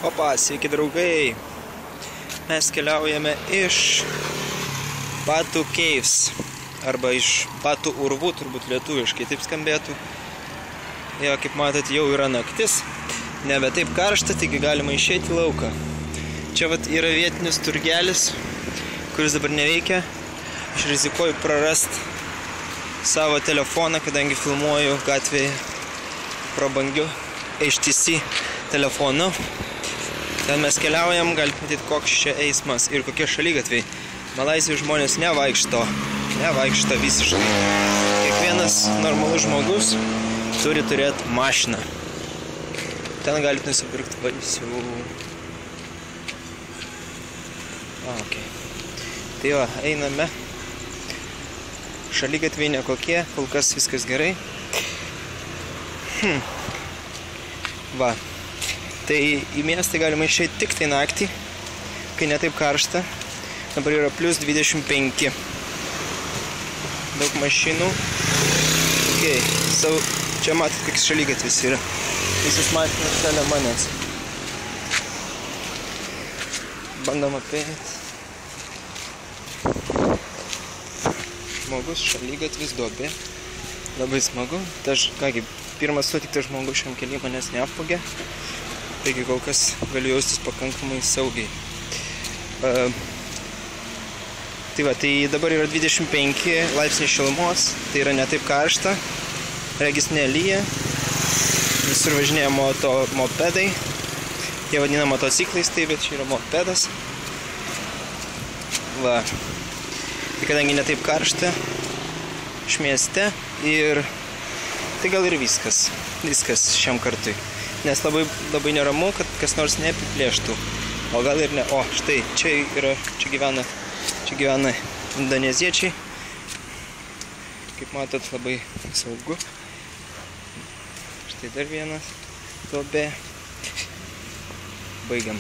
Opa, sveiki draugai. Mes keliaujame iš Batų Caves arba iš Batų urvų, turbūt lietuviškai taip skambėtų. Jo, kaip matot, jau yra naktis, nebe taip karšta, taigi galima išeiti į lauką. Čia vat yra vietinis turgelis, kuris dabar neveikia. Aš rizikuoju prarasti savo telefoną, kadangi filmuoju gatvėje prabangiu HTC telefonu. Ten mes keliaujam, galite matyti, koks čia eismas ir kokie šaligatviai. Malaizijos žmonės nevaikšto visiškai. Kiekvienas normalus žmogus turi turėti mašiną. Ten galite nusipirkti vaisių. Okay. Tai va, einame. Šaligatviai nekokie, kol kas viskas gerai. Va. Tai į miestą galima išeiti tik tai naktį, kai netaip karšta. Dabar yra plus 25. Daug mašinų. Okay. Čia matot, koks šaligatvis yra. Visus mašinas šalia manęs. Bandom apėti. Žmogus, šaligatvis, duobė. Labai smagu. Kągi, pirmas sutiktas žmogus šiam kely manęs neapvogė. Taigi kol kas galiu jaustis pakankamai saugiai. Tai dabar yra 25 laipsniai šilumos, tai yra netaip karšta, regis nelyja, visur važinėja mopedai, jie vadina motociklais, tai bet čia yra mopedas. Va, tai kadangi netaip karšta iš mieste ir tai gal ir viskas šiam kartui. Nes labai neramu, kad kas nors neapiplėštų. O gal ir ne. O, štai, čia gyvena indoneziečiai. Kaip matot, labai saugu. Štai dar vienas duobė. Baigiam.